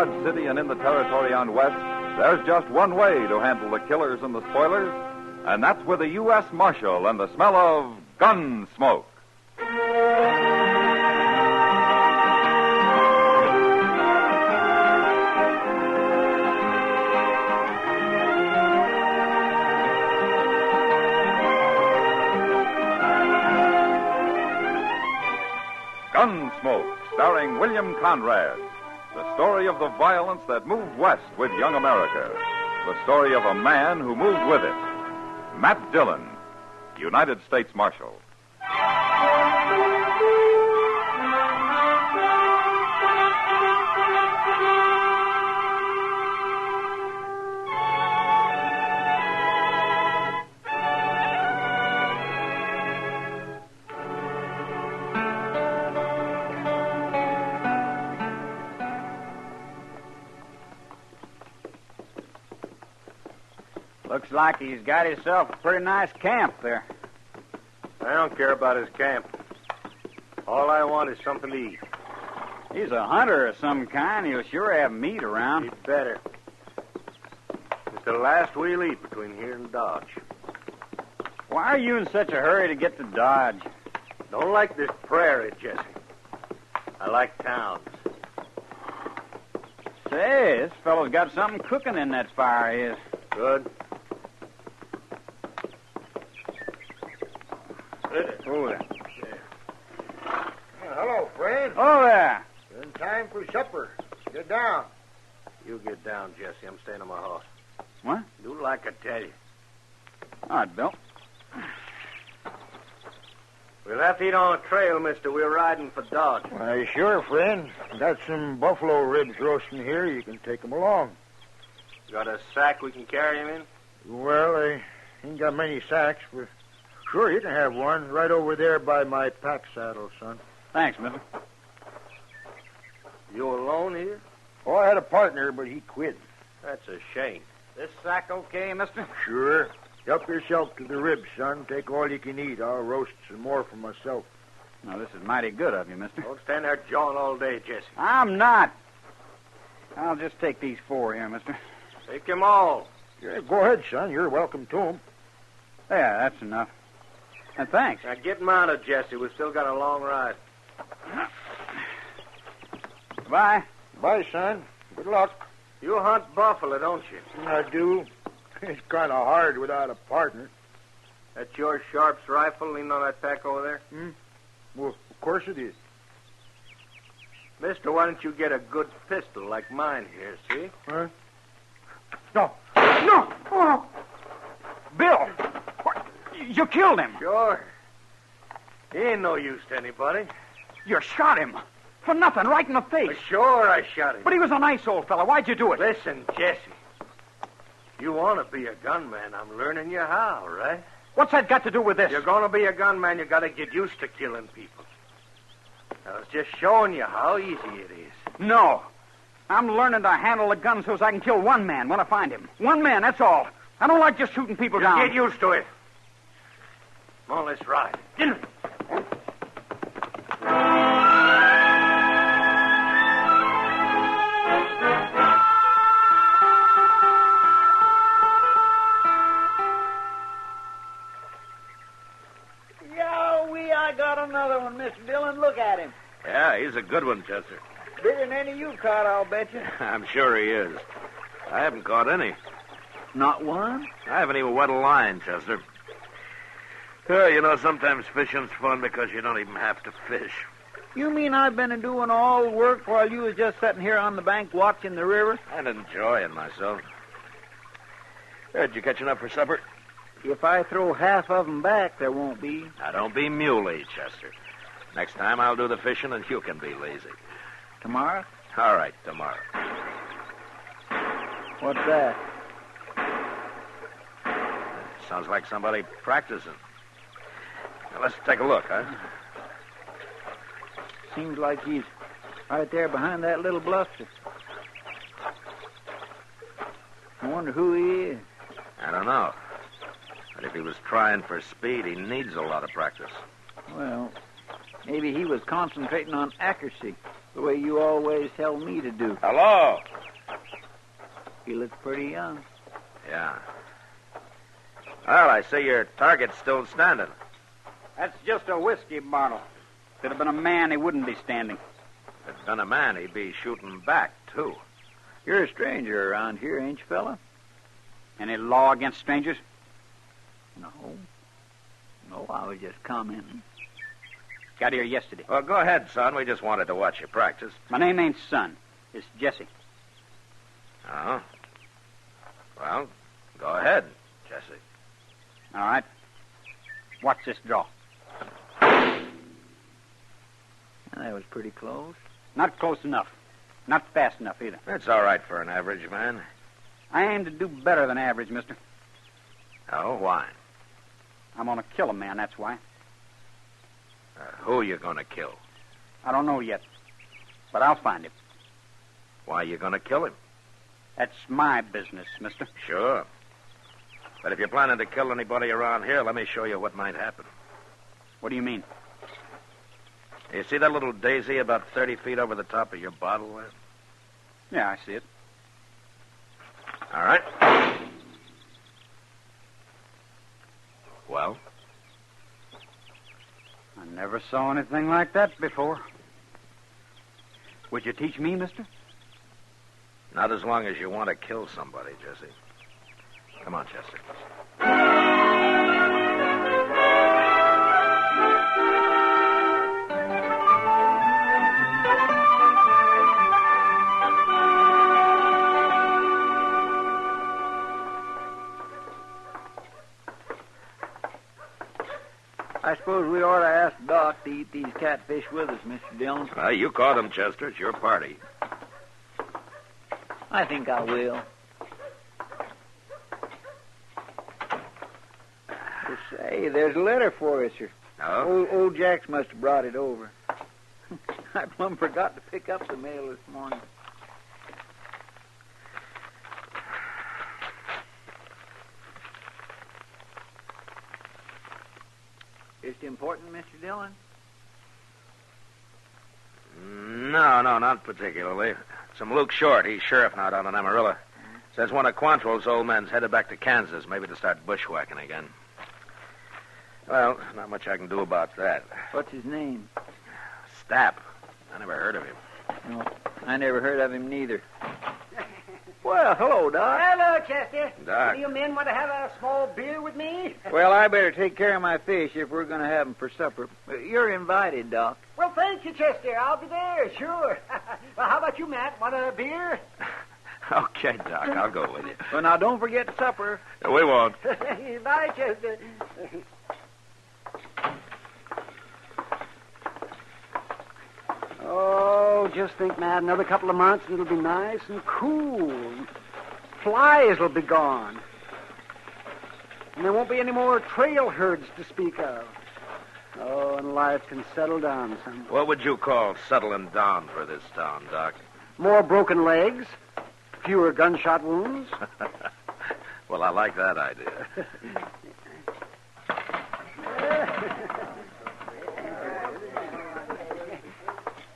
Dodge City and in the territory on West, there's just one way to handle the killers and the spoilers, and that's with a U.S. Marshal and the smell of Gunsmoke. Gunsmoke, starring William Conrad. The story of the violence that moved west with young America. The story of a man who moved with it. Matt Dillon, United States Marshal. Looks like he's got himself a pretty nice camp there. I don't care about his camp. All I want is something to eat. He's a hunter of some kind. He'll sure have meat around. He'd better. It's the last we'll eat between here and Dodge. Why are you in such a hurry to get to Dodge? Don't like this prairie, Jesse. I like towns. Say, this fellow's got something cooking in that fire of his. Good. Oh, there. Hello, friend. Oh, there. In time for supper. Get down. You get down, Jesse. I'm staying on my horse. What? Do like I tell you. All right, Bill. We'll have to eat on the trail, mister. We're riding for Dodge. Why, sure, friend. Got some buffalo ribs roasting here. You can take 'em along. Got a sack we can carry him in? Well, I ain't got many sacks, but sure, you can have one right over there by my pack saddle, son. Thanks, mister. You alone here? Oh, I had a partner, but he quit. That's a shame. This sack okay, mister? Sure. Help yourself to the ribs, son. Take all you can eat. I'll roast some more for myself. Now, this is mighty good of you, mister. Don't stand there jawing all day, Jesse. I'm not. I'll just take these 4 here, mister. Take them all. Yeah, go ahead, son. You're welcome to 'em. Yeah, that's enough. And thanks. Now get mounted, Jesse. We've still got a long ride. Goodbye. Bye, son. Good luck. You hunt buffalo, don't you? I do. It's kind of hard without a partner. That's your Sharp's rifle leaning on that pack over there? Well, of course it is. Mister, why don't you get a good pistol like mine here, see? Huh? No. No! Oh. Bill! What? You killed him. Sure. He ain't no use to anybody. You shot him. For nothing, right in the face. Sure, I shot him. But he was a nice old fella. Why'd you do it? Listen, Jesse. You want to be a gunman. I'm learning you how, right? What's that got to do with this? You're going to be a gunman, you got to get used to killing people. I was just showing you how easy it is. No. I'm learning to handle a gun so I can kill one man when I find him. One man, that's all. I don't like just shooting people down. Get used to it. Come on, let's ride. Get in. I got another one, Mr. Dillon. Look at him. Yeah, he's a good one, Chester. Bigger than any you caught, I'll bet you. I'm sure he is. I haven't caught any. Not one? I haven't even wet a line, Chester. Sometimes fishing's fun because you don't even have to fish. You mean I've been doing all the work while you was just sitting here on the bank watching the river? And enjoying myself. Did you catch enough for supper? If I throw half of them back, there won't be. Now, don't be muley, Chester. Next time I'll do the fishing and you can be lazy. Tomorrow? All right, tomorrow. What's that? Sounds like somebody practicing. Now, let's take a look, huh? Seems like he's right there behind that little bluster. I wonder who he is. I don't know. But if he was trying for speed, he needs a lot of practice. Well, maybe he was concentrating on accuracy, the way you always tell me to do. Hello. He looks pretty young. Yeah. Well, I see your target's still standing. That's just a whiskey bottle. If it had been a man, he wouldn't be standing. If it'd been a man, he'd be shooting back, too. You're a stranger around here, ain't you, fella? Any law against strangers? No. No, I was just commenting. Got here yesterday. Well, go ahead, son. We just wanted to watch you practice. My name ain't Son. It's Jesse. Oh? Well, go ahead, Jesse. All right. Watch this draw. That was pretty close. Not close enough. Not fast enough either. That's all right for an average man. I aim to do better than average, mister. Oh, why? I'm going to kill a man, that's why. Who you going to kill? I don't know yet. But I'll find him. Why you going to kill him? That's my business, mister. Sure. But if you're planning to kill anybody around here, let me show you what might happen. What do you mean? You see that little daisy about 30 feet over the top of your bottle there? Yeah, I see it. All right. Well? I never saw anything like that before. Would you teach me, mister? Not as long as you want to kill somebody, Jesse. Come on, Chester. I suppose we ought to ask Doc to eat these catfish with us, Mr. Dillon. You caught him, Chester. It's your party. I think I will. Well, say, there's a letter for us, sir. Oh? Old Jax must have brought it over. I plumb forgot to pick up the mail this morning. Is it important, Mr. Dillon? No, not particularly. It's from Luke Short. He's sheriff now down in Amarillo. Says one of Quantrill's old men's headed back to Kansas, maybe to start bushwhacking again. Well, not much I can do about that. What's his name? Stapp. I never heard of him. No, I never heard of him neither. Well, hello, Doc. Hello, Chester. Doc. Do you men want to have a small beer with me? Well, I better take care of my fish if we're going to have them for supper. You're invited, Doc. Well, thank you, Chester. I'll be there, sure. Well, how about you, Matt? Want a beer? Okay, Doc, I'll go with you. Well, now, don't forget supper. We won't. Bye, Chester. Oh, just think, Matt, another couple of months and it'll be nice and cool. Flies will be gone. And there won't be any more trail herds to speak of. Oh, and life can settle down some. What would you call settling down for this town, Doc? More broken legs, fewer gunshot wounds. Well, I like that idea.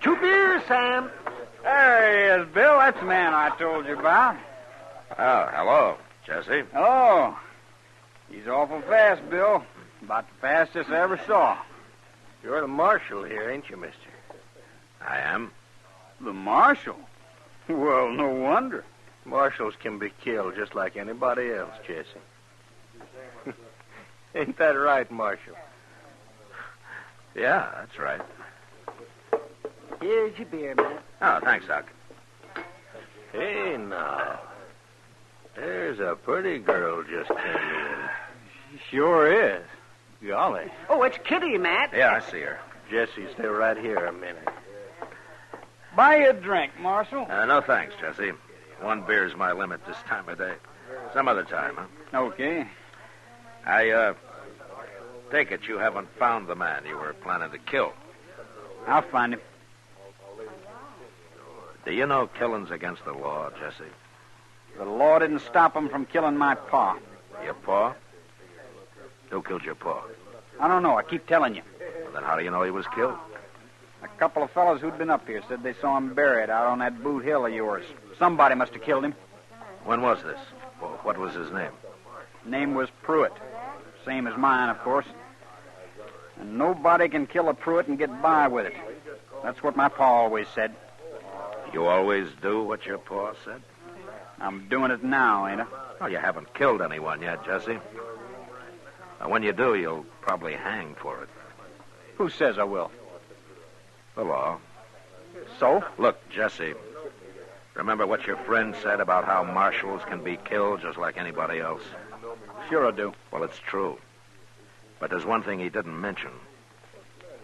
Two beers, Sam. There he is, Bill. That's the man I told you about. Oh, hello, Jesse. Hello. He's awful fast, Bill. About the fastest I ever saw. You're the marshal here, ain't you, mister? I am. The marshal? Well, no wonder. Marshals can be killed just like anybody else, Jesse. Ain't that right, Marshal? Yeah, that's right. Here's your beer, Matt. Oh, thanks, Doc. Hey, now. There's a pretty girl just came in. Sure is. Golly. Oh, it's Kitty, Matt. Yeah, I see her. Jesse, stay right here a minute. Buy you a drink, Marshal. No, thanks, Jesse. One beer's my limit this time of day. Some other time, huh? Okay. I take it you haven't found the man you were planning to kill. I'll find him. Do you know killing's against the law, Jesse? The law didn't stop him from killing my pa. Your pa? Who killed your pa? I don't know. I keep telling you. Well, then how do you know he was killed? A couple of fellows who'd been up here said they saw him buried out on that boot hill of yours. Somebody must have killed him. When was this? Well, what was his name? Name was Pruitt. Same as mine, of course. And nobody can kill a Pruitt and get by with it. That's what my pa always said. You always do what your pa said? I'm doing it now, ain't I? Oh, you haven't killed anyone yet, Jesse. Now, when you do, you'll probably hang for it. Who says I will? The law. So? Look, Jesse, remember what your friend said about how marshals can be killed just like anybody else? Sure I do. Well, it's true. But there's one thing he didn't mention.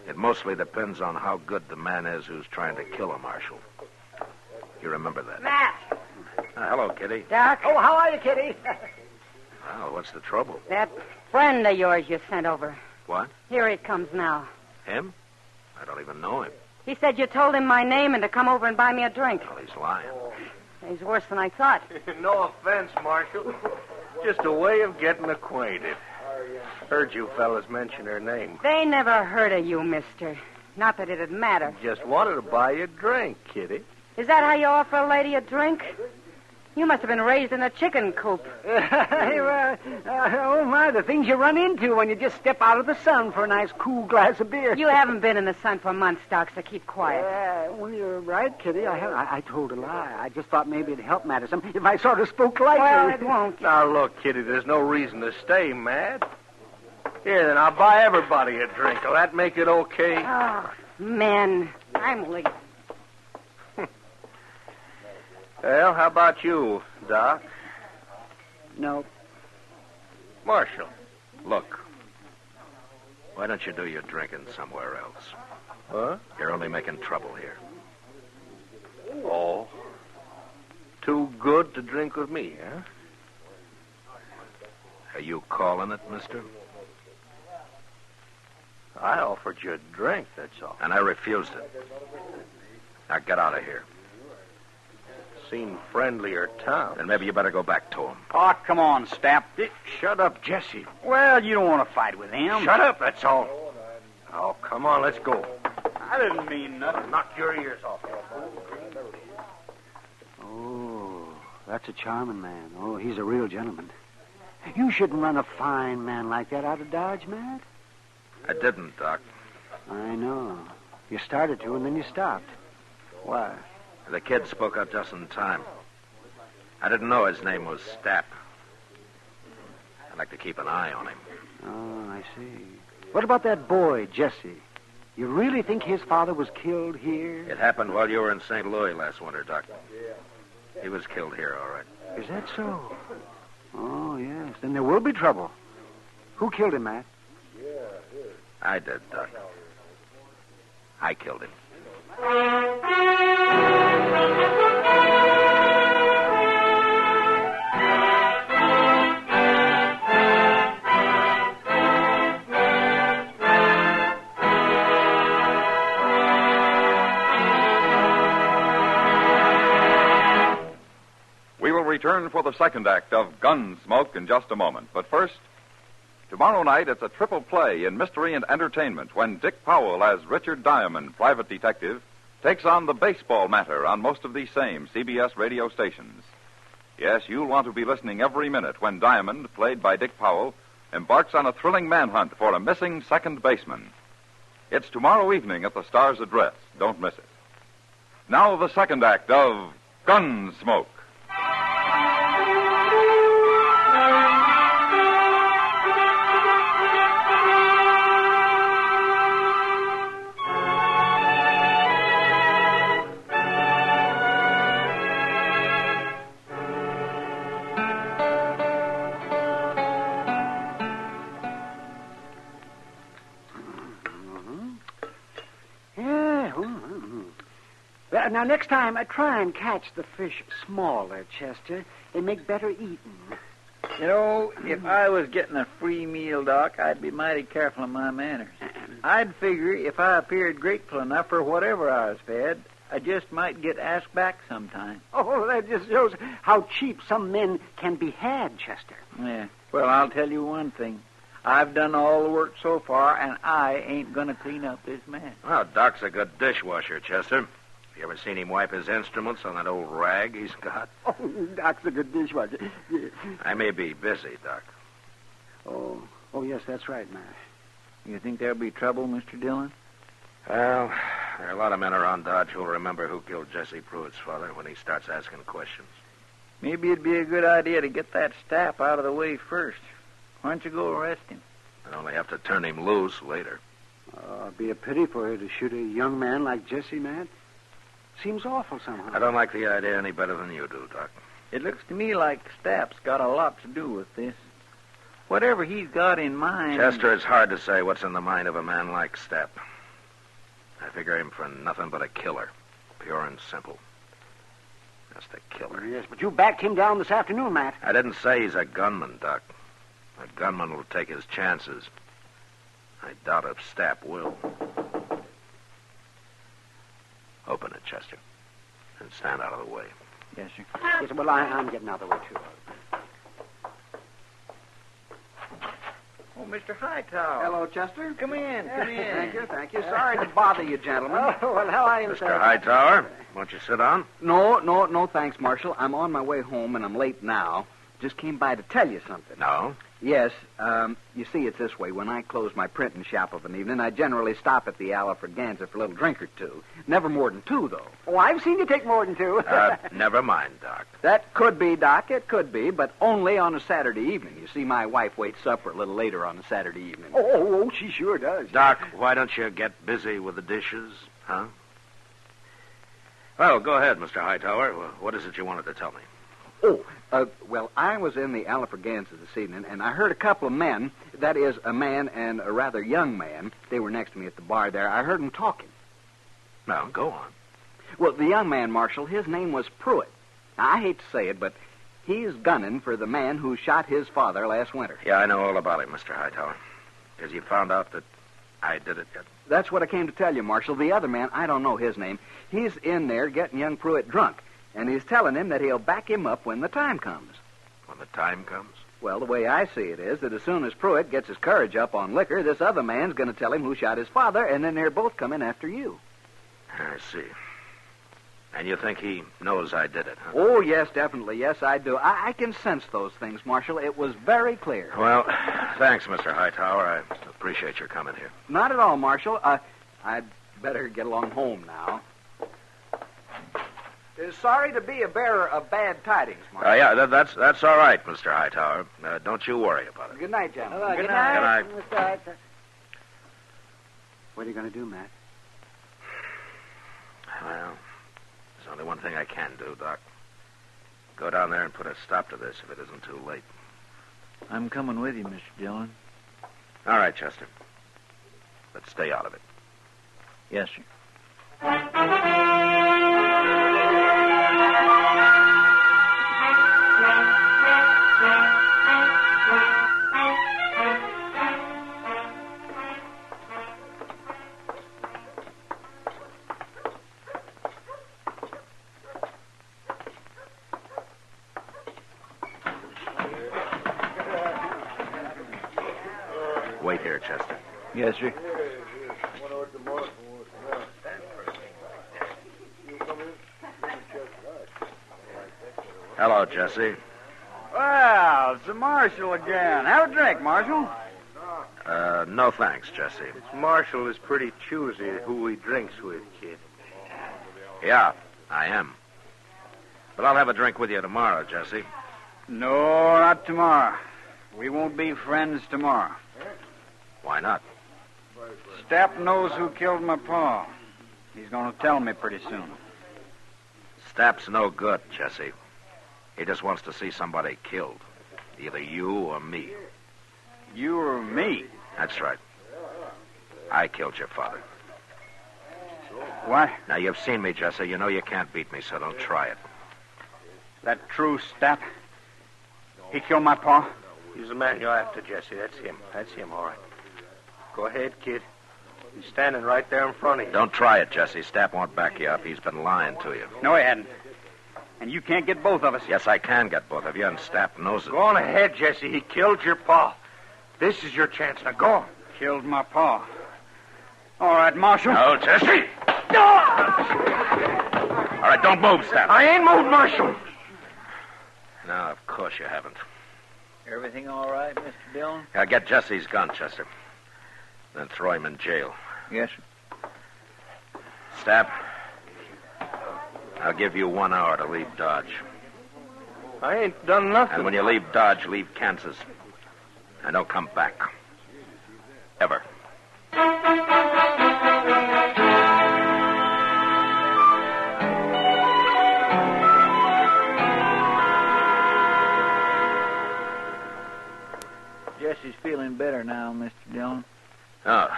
It mostly depends on how good the man is who's trying to kill a marshal. You remember that? Matt! Hello, Kitty. Doc? Oh, how are you, Kitty? Well, what's the trouble? That friend of yours you sent over. What? Here he comes now. Him? I don't even know him. He said you told him my name and to come over and buy me a drink. Well, he's lying. He's worse than I thought. No offense, Marshal. Just a way of getting acquainted. Heard you fellas mention her name. They never heard of you, mister. Not that it'd matter. Just wanted to buy you a drink, Kitty. Is that how you offer a lady a drink? You must have been raised in a chicken coop. Oh, my, the things you run into when you just step out of the sun for a nice cool glass of beer. You haven't been in the sun for months, Doc, so keep quiet. Well, you're right, Kitty. I told a lie. I just thought maybe it'd help matters if I sort of spoke lightly. Well, it won't. Now, look, Kitty, there's no reason to stay mad. Here, then, I'll buy everybody a drink. Will that make it okay? Oh, men. I'm late. Well, how about you, Doc? No. Marshal. Look, why don't you do your drinking somewhere else? Huh? You're only making trouble here. Oh. Too good to drink with me, huh? Are you calling it, mister? I offered you a drink, that's all. And I refused it. Now get out of here. Seemed friendlier town. Then maybe you better go back to him. Oh, come on, Stapp. Shut up, Jesse. Well, you don't want to fight with him. Shut up, that's all. Oh, come on, let's go. I didn't mean nothing. Knock your ears off. Oh, that's a charming man. Oh, he's a real gentleman. You shouldn't run a fine man like that out of Dodge, Matt. I didn't, Doc. I know. You started to, and then you stopped. Why? The kid spoke up just in time. I didn't know his name was Stapp. I'd like to keep an eye on him. Oh, I see. What about that boy, Jesse? You really think his father was killed here? It happened while you were in St. Louis last winter, Doc. He was killed here, all right. Is that so? Oh, yes. Then there will be trouble. Who killed him, Matt? I did, Doc. I killed him. We will return for the second act of Gunsmoke in just a moment. But first, tomorrow night it's a triple play in mystery and entertainment when Dick Powell as Richard Diamond, private detective, takes on the baseball matter on most of these same CBS radio stations. Yes, you'll want to be listening every minute when Diamond, played by Dick Powell, embarks on a thrilling manhunt for a missing second baseman. It's tomorrow evening at the Star's Address. Don't miss it. Now the second act of Gunsmoke. Now, next time, try and catch the fish smaller, Chester. They make better eating. You know, if I was getting a free meal, Doc, I'd be mighty careful of my manners. I'd figure if I appeared grateful enough for whatever I was fed, I just might get asked back sometime. Oh, that just shows how cheap some men can be had, Chester. Yeah. Well, I'll tell you one thing. I've done all the work so far, and I ain't going to clean up this mess. Well, Doc's a good dishwasher, Chester. You ever seen him wipe his instruments on that old rag he's got? Oh, Doc's a good dishwasher. I may be busy, Doc. Oh, yes, that's right, Matt. You think there'll be trouble, Mr. Dillon? Well, there are a lot of men around Dodge who'll remember who killed Jesse Pruitt's father when he starts asking questions. Maybe it'd be a good idea to get that Stapp out of the way first. Why don't you go arrest him? I'd only have to turn him loose later. It'd be a pity for her to shoot a young man like Jesse, Matt. Seems awful somehow. I don't like the idea any better than you do, Doc. It looks to me like Stapp's got a lot to do with this. Whatever he's got in mind... Chester, it's hard to say what's in the mind of a man like Stapp. I figure him for nothing but a killer. Pure and simple. Just a killer. Yes, but you backed him down this afternoon, Matt. I didn't say he's a gunman, Doc. A gunman will take his chances. I doubt if Stapp will. Open it, Chester. And stand out of the way. Yes, sir. Yes, well, I'm getting out of the way, too. Oh, Mr. Hightower. Hello, Chester. Come in, come in. Thank you. Sorry to bother you, gentlemen. Oh, well, how are you, Mr. Hightower, won't you sit down? No, thanks, Marshal. I'm on my way home, and I'm late now. Just came by to tell you something. No? Yes, you see, it's this way. When I close my printing shop of an evening, I generally stop at the Alfreganza for a little drink or two. Never more than two, though. Oh, I've seen you take more than two. Never mind, Doc. That could be, Doc. It could be, but only on a Saturday evening. You see, my wife waits supper a little later on a Saturday evening. Oh, she sure does. Doc, why don't you get busy with the dishes, huh? Well, go ahead, Mr. Hightower. What is it you wanted to tell me? Well, I was in the Alfreganza this evening, and I heard a couple of men, that is, a man and a rather young man, they were next to me at the bar there. I heard them talking. Well, go on. Well, the young man, Marshal, his name was Pruitt. Now, I hate to say it, but he's gunning for the man who shot his father last winter. Yeah, I know all about it, Mr. Hightower. Because you found out that I did it yet? That's what I came to tell you, Marshal. The other man, I don't know his name, he's in there getting young Pruitt drunk. And he's telling him that he'll back him up when the time comes. When the time comes? Well, the way I see it is that as soon as Pruitt gets his courage up on liquor, this other man's going to tell him who shot his father, and then they're both coming after you. I see. And you think he knows I did it, huh? Oh, yes, definitely. Yes, I do. I can sense those things, Marshal. It was very clear. Well, thanks, Mr. Hightower. I appreciate your coming here. Not at all, Marshal. I'd better get along home now. Sorry to be a bearer of bad tidings, Marshal. Yeah, that's all right, Mr. Hightower. Don't you worry about it. Good night, gentlemen. Good night. Good night. What are you going to do, Matt? Well, there's only one thing I can do, Doc. Go down there and put a stop to this if it isn't too late. I'm coming with you, Mr. Dillon. All right, Chester. But stay out of it. Yes, sir. Wait here, Chester. Yes, sir. Hello, Jesse. Well, it's the Marshal again. Have a drink, Marshal. No thanks, Jesse. Marshal is pretty choosy who he drinks with, kid. Yeah, I am. But I'll have a drink with you tomorrow, Jesse. No, not tomorrow. We won't be friends tomorrow. Why not? Stapp knows who killed my pa. He's going to tell me pretty soon. Stapp's no good, Jesse. He just wants to see somebody killed. Either you or me. You or me? That's right. I killed your father. What? Now, you've seen me, Jesse. You know you can't beat me, so don't try it. That true, Stapp? He killed my pa? He's the man you're after, Jesse. That's him. That's him, all right. Go ahead, kid. He's standing right there in front of you. Don't try it, Jesse. Stapp won't back you up. He's been lying to you. No, he hadn't. And you can't get both of us. Yes, I can get both of you, and Stapp knows it. Go on ahead, Jesse. He killed your pa. This is your chance. Now, go on. Killed my pa. All right, Marshal. No, Jesse! All right, don't move, Step. I ain't moved, Marshal. No, of course you haven't. Everything all right, Mr. Dillon? Get Jesse's gun, Chester. Then throw him in jail. Yes, sir. Step, I'll give you 1 hour to leave Dodge. I ain't done nothing. And when you leave Dodge, leave Kansas. And don't come back. Ever. Jesse's feeling better now, Mr. Dillon. Oh,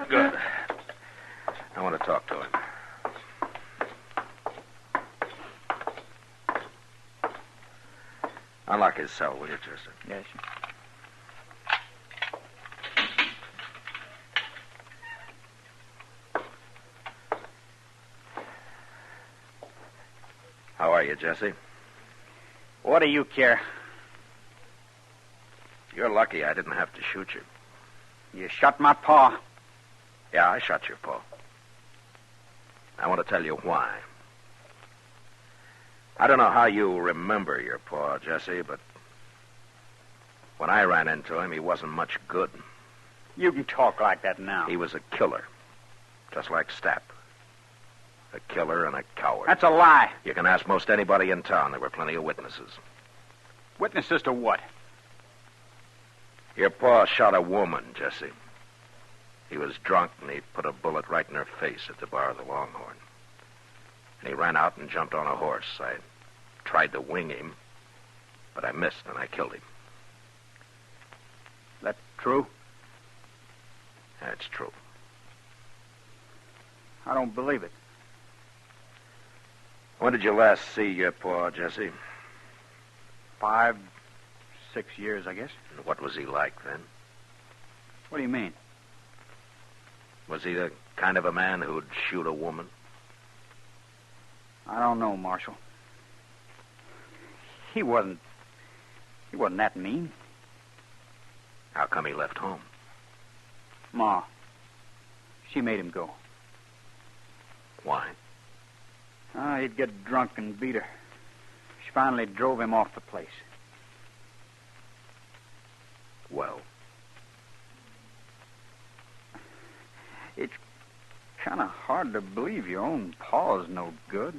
good. I want to talk to him. Unlock his cell, will you, Chester? Yes, sir. How are you, Jesse? What do you care? You're lucky I didn't have to shoot you. You shot my paw. Yeah, I shot your paw. I want to tell you why. I don't know how you remember your paw, Jesse, but when I ran into him, he wasn't much good. You can talk like that now. He was a killer, just like Stapp. A killer and a coward. That's a lie. You can ask most anybody in town. There were plenty of witnesses. Witnesses to what? Your paw shot a woman, Jesse. He was drunk, and he put a bullet right in her face at the bar of the Longhorn. And he ran out and jumped on a horse. I tried to wing him, but I missed, and I killed him. That true? That's true. I don't believe it. When did you last see your paw, Jesse? 5, 6 years, I guess. And what was he like then? What do you mean? Was he the kind of a man who'd shoot a woman? I don't know, Marshal. He wasn't that mean. How come he left home? Ma, she made him go. Why? He'd get drunk and beat her. She finally drove him off the place. Well, It's kind of hard to believe your own paw's no good.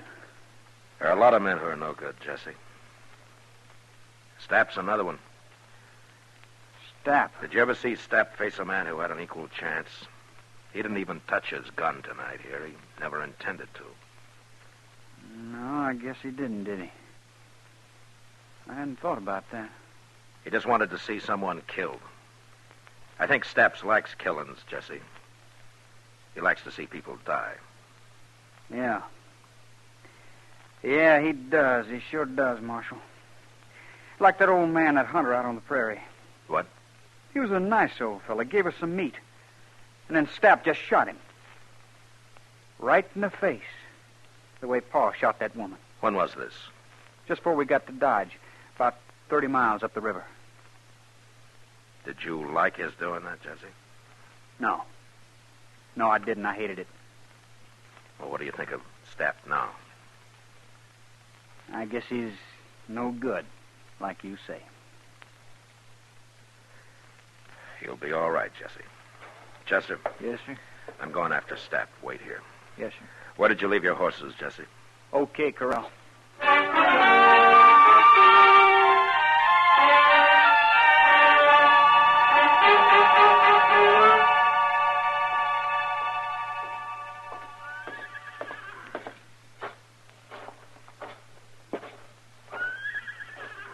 there are a lot of men who are no good, Jesse. Stapp's another one. Stapp. Did you ever see Stapp face a man who had an equal chance? He didn't even touch his gun tonight here. He never intended to. No, I guess he didn't, did he? I hadn't thought about that. He just wanted to see someone killed. I think Stapp likes killings, Jesse. He likes to see people die. Yeah. Yeah, he does. He sure does, Marshal. Like that old man, that hunter out on the prairie. What? He was a nice old fella. Gave us some meat. And then Stapp just shot him. Right in the face. The way Pa shot that woman. When was this? Just before we got to Dodge. About 30 miles up the river. Did you like his doing that, Jesse? No. No, I didn't. I hated it. Well, what do you think of Stapp now? I guess he's no good, like you say. He'll be all right, Jesse. Chester, Yes, sir? I'm going after Stapp. Wait here. Yes, sir. Where did you leave your horses, Jesse? Okay, Corral.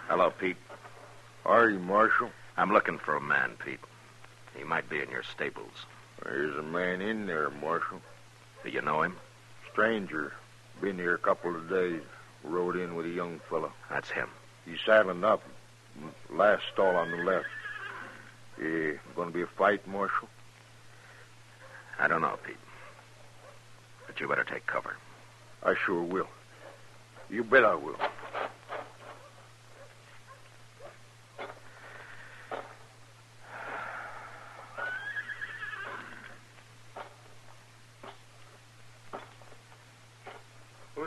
Hello, Pete. Are you, Marshal? I'm looking for a man, Pete. He might be in your stables. There's a man in there, Marshal. Do you know him? Stranger. Been here a couple of days. Rode in with a young fellow. That's him. He's saddling up. Last stall on the left. Going to be a fight, Marshal? I don't know, Pete. But you better take cover. I sure will. You bet I will.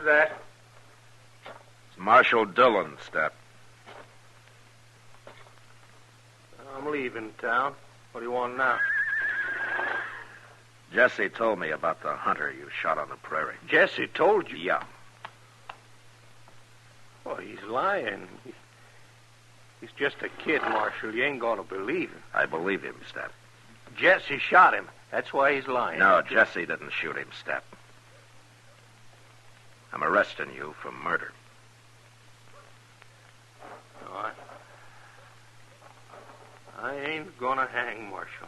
that? It's Marshal Dillon, Step. I'm leaving town. What do you want now? Jesse told me about the hunter you shot on the prairie. Jesse told you? Yeah. Well, he's lying. He's just a kid, Marshal. You ain't going to believe him. I believe him, Step. Jesse shot him. That's why he's lying. No, Jesse didn't shoot him, Step. I'm arresting you for murder. No, I ain't going to hang, Marshal.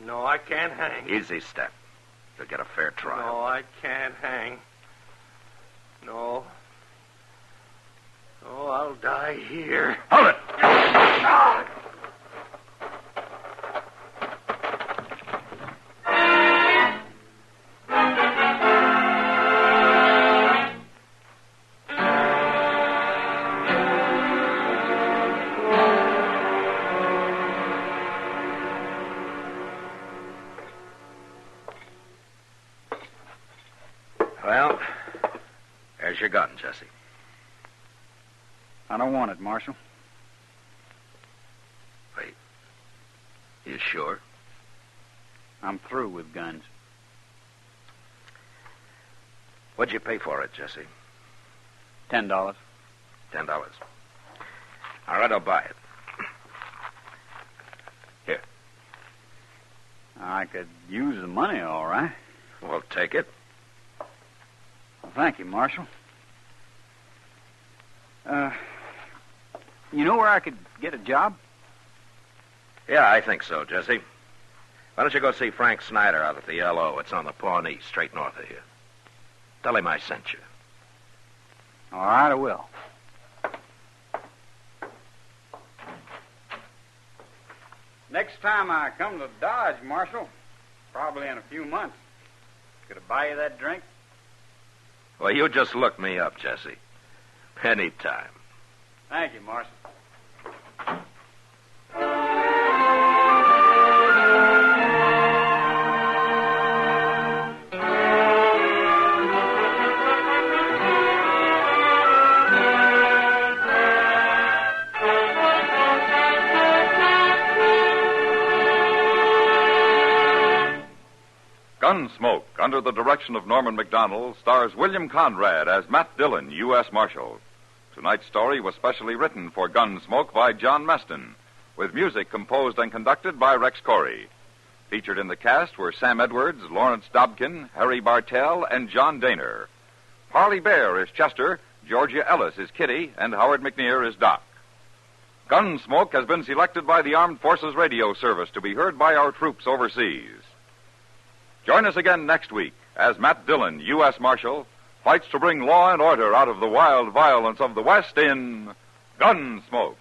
No, I can't hang. Easy, Step. You'll get a fair trial. No, I can't hang. No. Oh, I'll die here. Hold it! Well, there's your gun, Jesse. I don't want it, Marshal. Wait. You sure? I'm through with guns. What'd you pay for it, Jesse? $10. $10. All right, I'll buy it. Here. I could use the money, all right. Well, take it. Well, thank you, Marshal. You know where I could get a job? Yeah, I think so, Jesse. Why don't you go see Frank Snyder out at the L.O.? It's on the Pawnee, straight north of here. Tell him I sent you. All right, I will. Next time I come to Dodge, Marshal, probably in a few months, could I buy you that drink? Well, you just look me up, Jesse. Anytime. Thank you, Marshal. Gunsmoke, under the direction of Norman MacDonald, stars William Conrad as Matt Dillon, U.S. Marshal. Tonight's story was specially written for Gunsmoke by John Meston, with music composed and conducted by Rex Corey. Featured in the cast were Sam Edwards, Lawrence Dobkin, Harry Bartell, and John Daner. Parley Bear is Chester, Georgia Ellis is Kitty, and Howard McNear is Doc. Gunsmoke has been selected by the Armed Forces Radio Service to be heard by our troops overseas. Join us again next week as Matt Dillon, U.S. Marshal, fights to bring law and order out of the wild violence of the West in Gunsmoke.